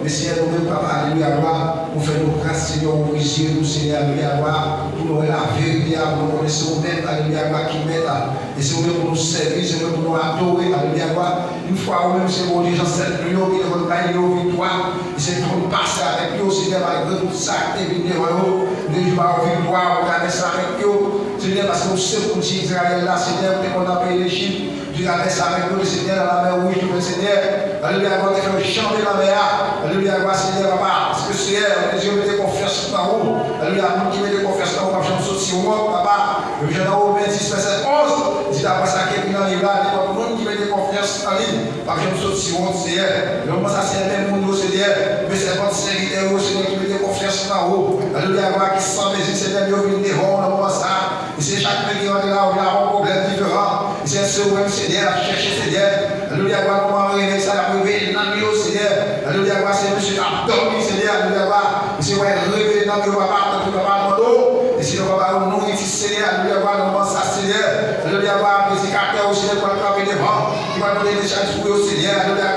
Mais Seigneur, nous-mêmes, papa, alléluia, gloire, pour faire nos grâces, Seigneur, pour briser nous, Seigneur, alléluia, gloire, pour nous la vérité, pour nous connaître nous-mêmes, alléluia, gloire, qui mettent, et c'est nous-mêmes pour nous servir, c'est nous-mêmes pour nous adorer, alléluia, gloire. Une fois, nous-mêmes, c'est bon, les gens, c'est nous, qui devons gagner nos victoires, et c'est pour nous passer avec nous, Seigneur, malgré tout ça, et puis, nous devons victoire, on traverse avec nous, Seigneur, parce que nous sommes pour Israël là, Seigneur, qu'on a payé l'Égypte. Tu traverses avec nous, Seigneur, dans la mer rouge, Seigneur. Alléluia, on fait chanter la mer. Alléluia, Seigneur, papa. Parce que Seigneur, Dieu met des confiances dans vous. Alléluia, nous qui met des confiances dans vous, comme je me suis papa. Le jeune homme 26, verset 11. Dit après ça, qui est dans les bras, nous qui met des confiances en lui. Comme je me suis Seigneur. Le moment, ça, c'est le même monde, Seigneur. Mais c'est votre serviteur, Seigneur, qui met des confiances dans vous. Alléluia, qui s'en met, Seigneur, Dieu, qui est dans le moment, ça. Et c'est chaque pays qui est là, on a un problème différent. Et c'est ce même Seigneur, à chercher Seigneur. Alléluia, comment réveiller ça, la réveiller dans le Seigneur. Alléluia, c'est monsieur a dormi, Seigneur. Alléluia, c'est réveiller dans le papa, dans le papa, et si le papa nous dit Seigneur, alléluia, nous ça Seigneur. Alléluia, prédicateur au Seigneur pour le camper devant. Qui va nous donner des chances pour le Seigneur. Alléluia,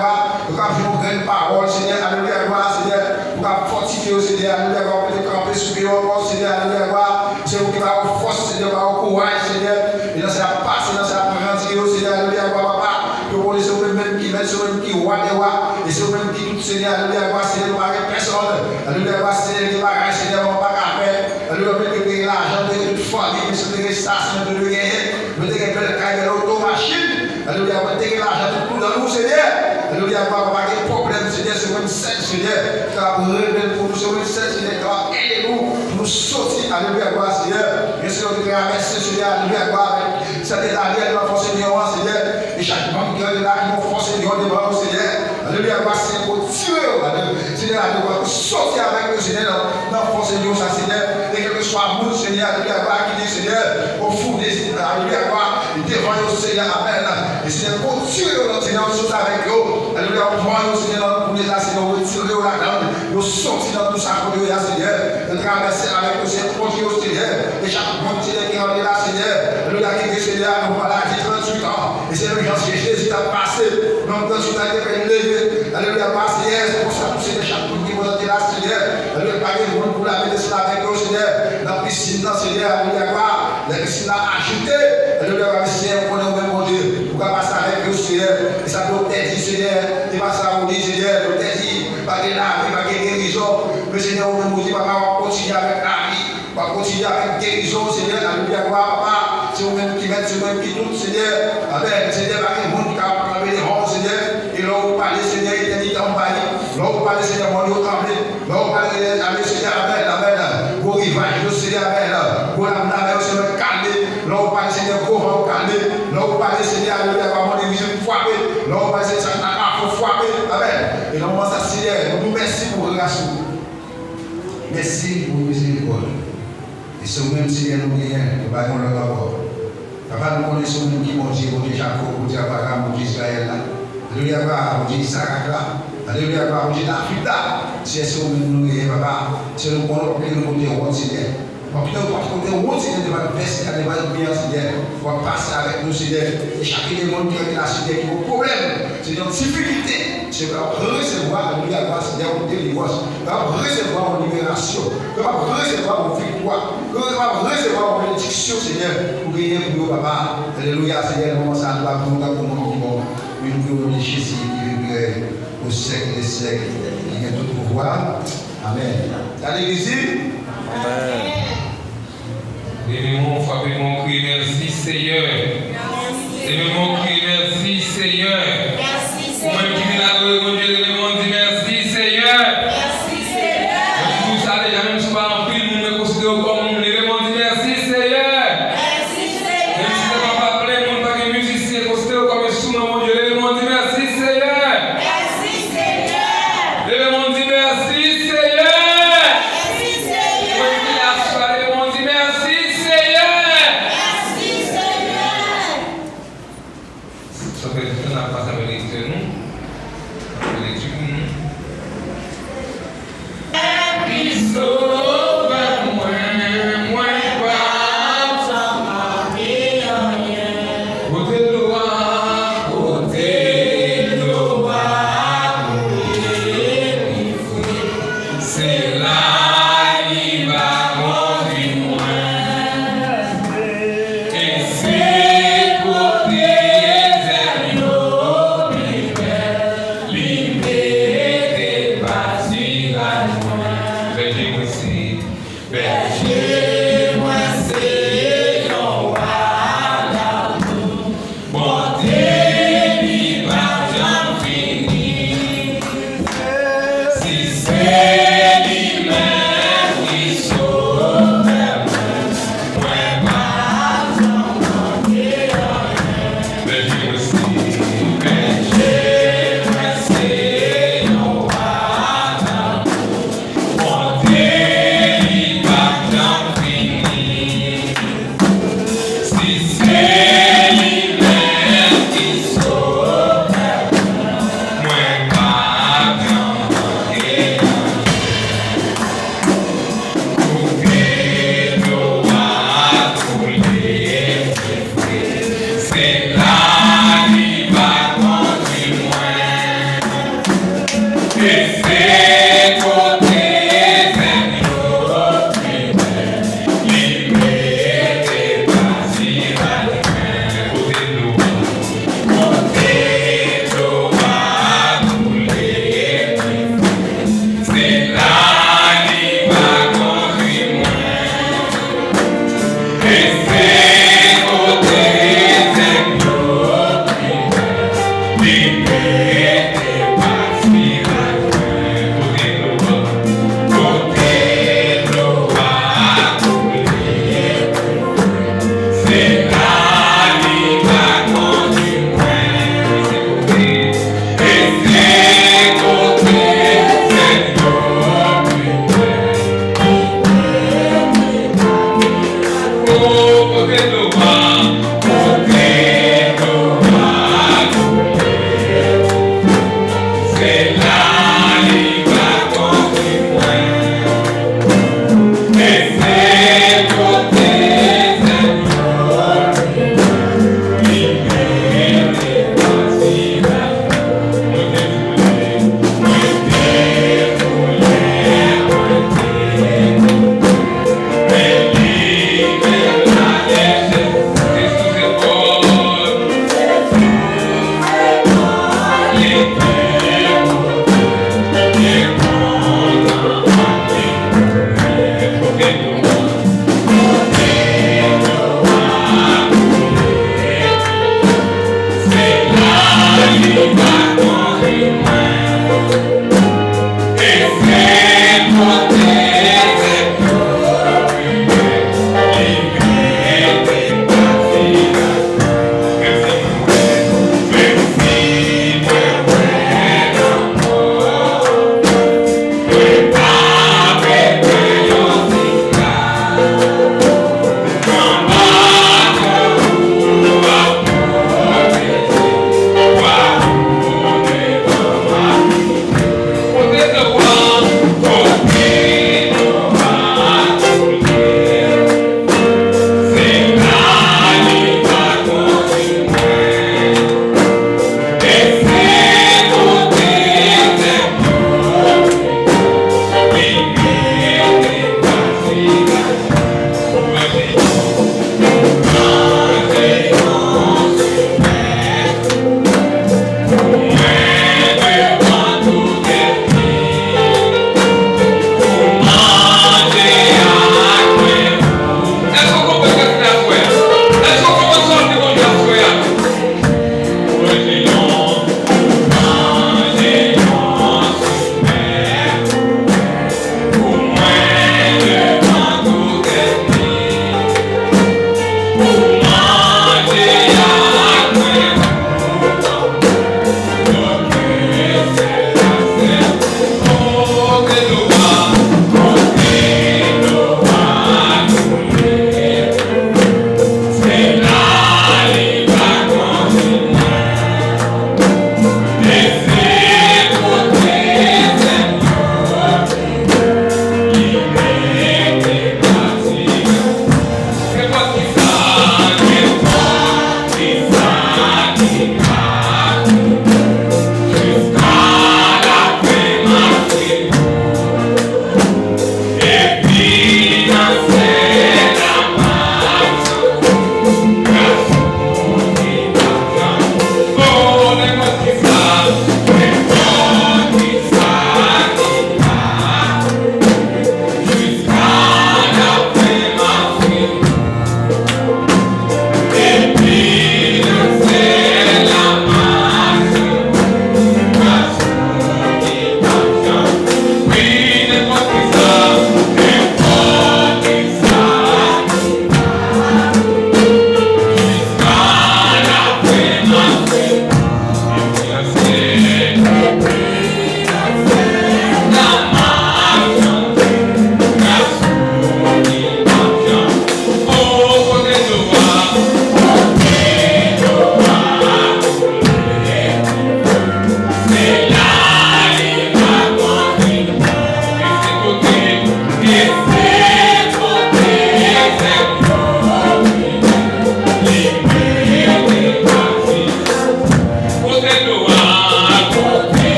nous avons une grande parole, Seigneur. Alléluia, Seigneur. Nous avons fortifié au Seigneur. Alléluia, pour le camper supérieur, Seigneur. Alléluia, c'est vous qui va avoir force, Seigneur, va avoir courage, Seigneur. Et dans sa passe, dans sa grandir, Seigneur. Alléluia, papa. Nous connaissons même qui met sur même qui roi des rois. Et c'est même qui tout Seigneur. Alléluia, Seigneur, nous n'avons personne. Alléluia, Seigneur, qui va Seigneur, on va pas faire. Alléluia, l'argent de toute famille, monsieur de station de gagner, vous devez faire le cahier de l'automachine. Alléluia, vous devez l'argent de tout dans nous, Seigneur. Alléluia, pas de problème, Seigneur, sur une scène, Seigneur, qui va révéler pour nous sur une scène, Seigneur, qui va aider nous pour nous sortir. Alléluia, Seigneur. Bien sûr, nous devons traverser, Seigneur, alléluia, avec cette arrière de la force Seigneur, Seigneur, et chaque membre qui est là, qui nous force Seigneur, devant nous, Seigneur. Alléluia, Seigneur, pour tirer, Seigneur, alléluia, sortir avec nous, Seigneur, dans la force Seigneur, Seigneur, et que soit nous, Seigneur, alléluia, qui dit, Seigneur, au fond des alléluia, devant nous, Seigneur, amen. Et Seigneur, continue notre Seigneur, chose avec nous. Alléluia, devant nous, Seigneur, pour les Seigneur, retirer la grande, nous sortir dans tout ça, Seigneur, de traverser avec nous, Seigneur, conduire au Seigneur, et chaque monde, Seigneur, qui est là, Seigneur, alléluia, qui dit, Seigneur, nous voilà, 38 ans, et c'est le genre que Jésus a passé, donc, dans ce temps, il est levé, alléluia, passé, c'est pour ça, Seigneur, chaque monde qui est là, Seigneur, alléluia, pas de monde pour la médecine avec nous, Seigneur, la piscine, Seigneur, alléluia, la piscine a ajouté, alléluia, Seigneur, on est au même monde, pour passer avec nous, Seigneur, et ça doit être dit, Seigneur, et pas ça, on dit, Seigneur, doit être dit, pas de la vie, pas de guérison, mais Seigneur, on nous dit, papa, on continue avec la vie, on va continuer avec guérison, Seigneur, alléluia, papa, c'est vous-même qui mettez, c'est vous-même qui doute, Seigneur, amen, Seigneur, pas de monde qui a proclamé les ronds, Seigneur, et là, vous parlez, Seigneur, éternité en bas, là, vous parlez, Seigneur, mon Dieu, tremblé, là, vous parlez, Seigneur, amen, amen, pour rivage, Seigneur, amen, pour la mer, Seigneur, calmer, là, vous parlez, Seigneur, pour vous calmer, là, vous parlez, Seigneur, alléluia, par mon église, frapper, là, vous parlez, Seigneur, pour frapper, amen, et là, on va ça, Seigneur, nous merci pour grâce, merci pour miséricorde, et c'est vous-même, Seigneur, nous gagnons, nous battons le rapport. Papa, nous connaissons nous qui m'ont dit, mon Dieu Jacob, mon Dieu Abraham, mon Dieu Israël, alléluia, mon Dieu Isaac, alléluia, mon Dieu David, c'est ce que nous gagnons, papa, c'est le bon que nous avons Seigneur. Parce que nous avons Seigneur, devant le Père, devant le bien, Seigneur, pour passer avec nous, Seigneur, et chacun des mondes qui est là, Seigneur, qui a un problème, c'est une difficulté, c'est pour recevoir, alléluia, Seigneur, une délivrance, pour recevoir une libération, pour recevoir une victoire, pour recevoir une bénédiction, Seigneur, pour gagner pour nous, papa, alléluia, Seigneur, nous commençons à nous battre pour nous, mais nous devons Jésus qui vit au siècle des siècles, qui a tout pouvoir, amen. T'as l'église? Amen. Levez-moi, frappez-moi, criez merci Seigneur. Levez-moi, criez merci Seigneur. Merci Seigneur. Vous-même qui venez à mon Dieu, levez-moi, dis merci Seigneur. Merci Seigneur. Vous savez, même si vous pas en pile, vous me considérez comme levez-moi, dis merci Seigneur. Merci Seigneur. Même si vous n'avez pas plein, vous n'avez pas de musicien, considérez comme instrument, mon Dieu, levez-moi, dis merci Seigneur. Merci Seigneur. Levez-moi, dis merci Seigneur. Merci Seigneur. Levez-moi, dis merci Seigneur. Merci Seigneur. Ça fait que nous avons passé avec les nous. Avec les nous.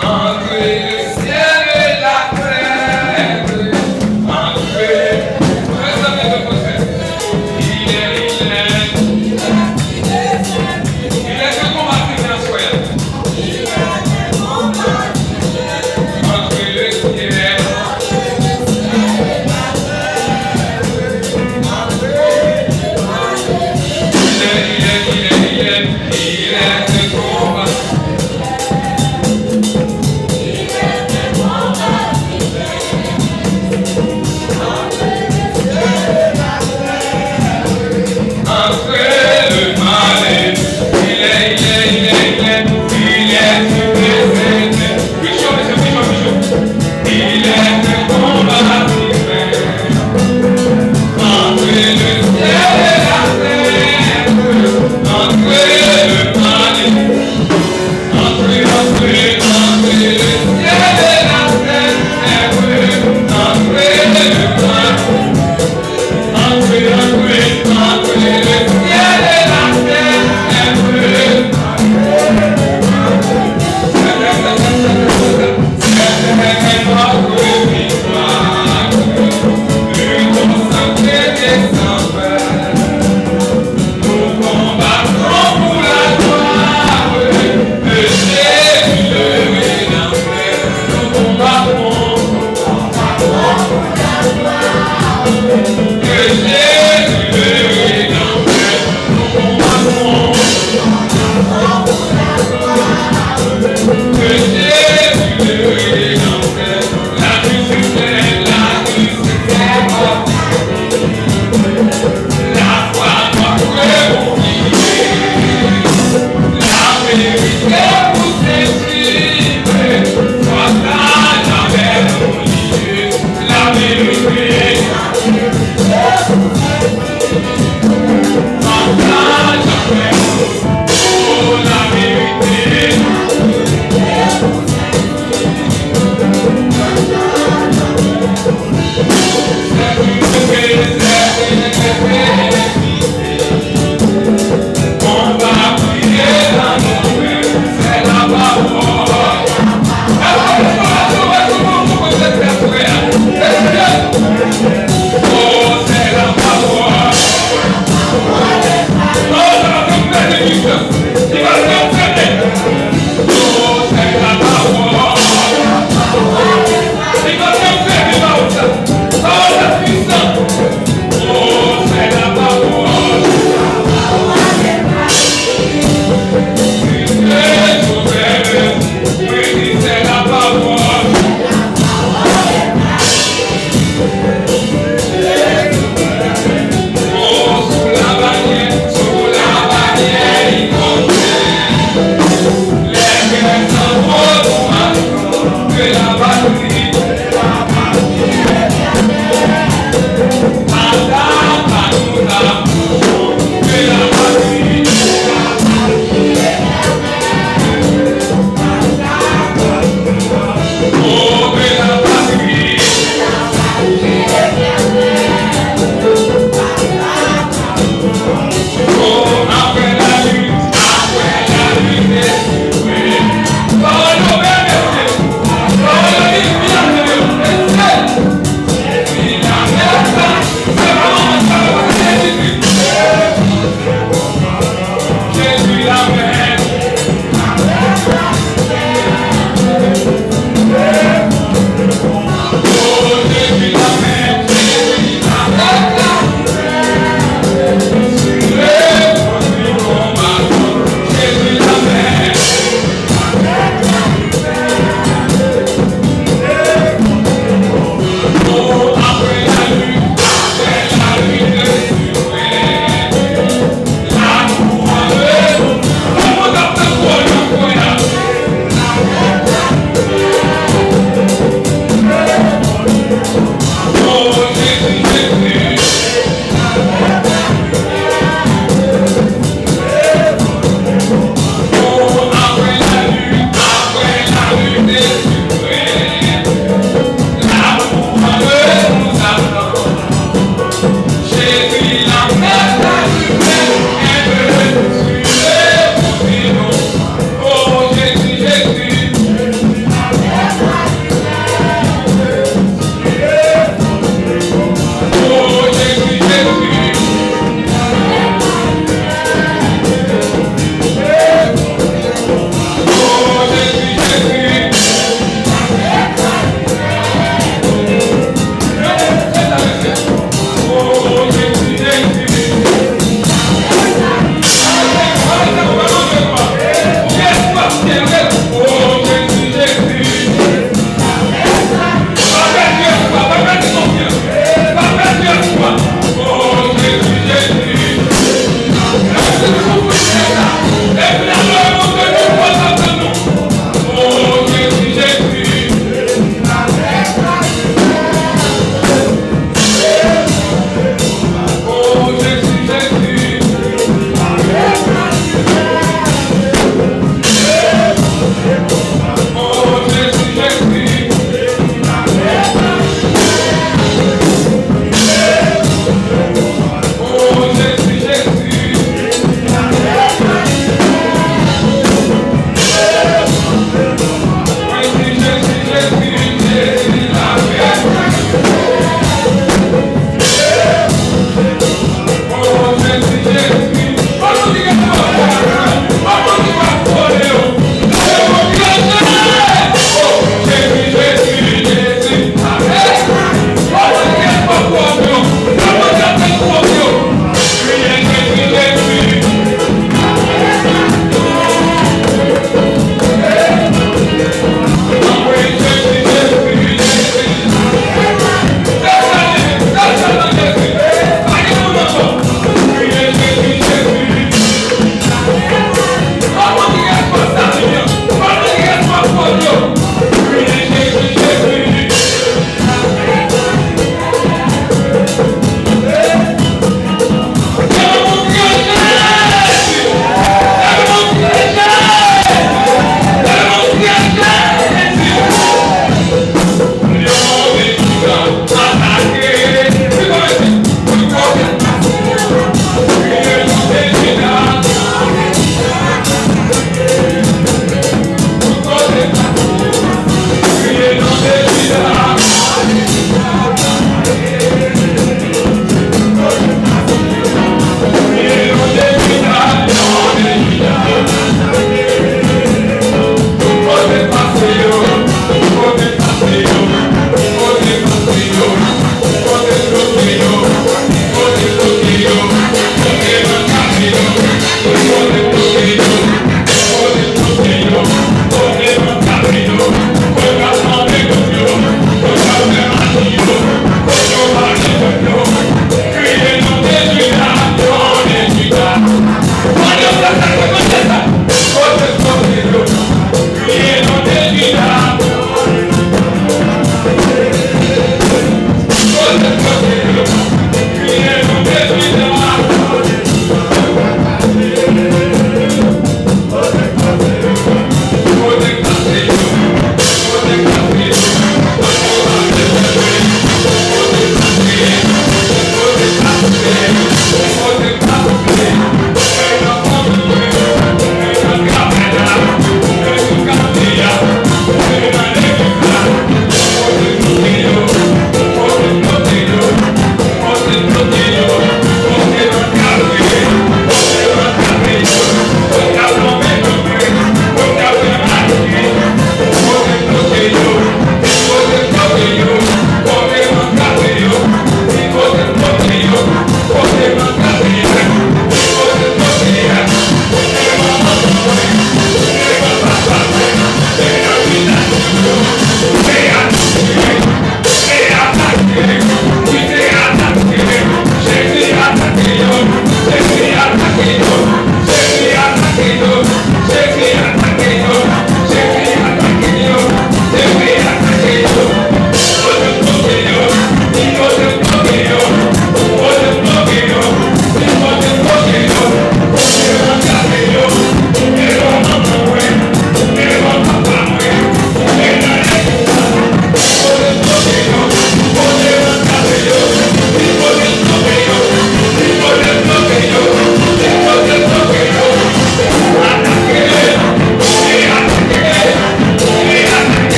Entre le ciel et la terre, entre Entre le mal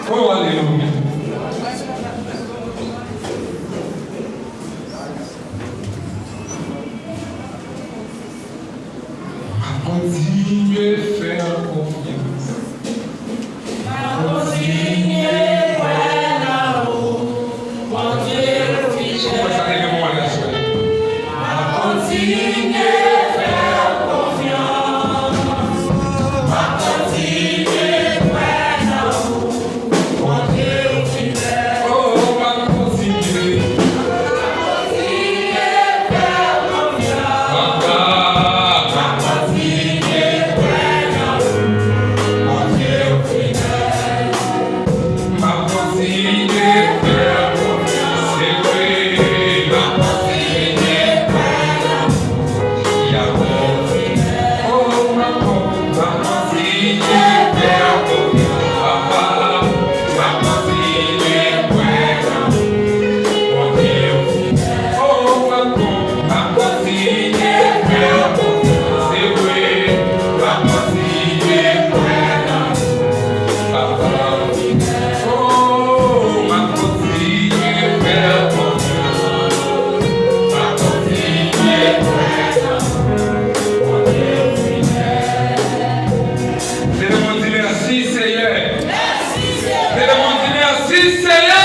Oh, hallelujah. Continuez à faire confiance. Merci Seigneur.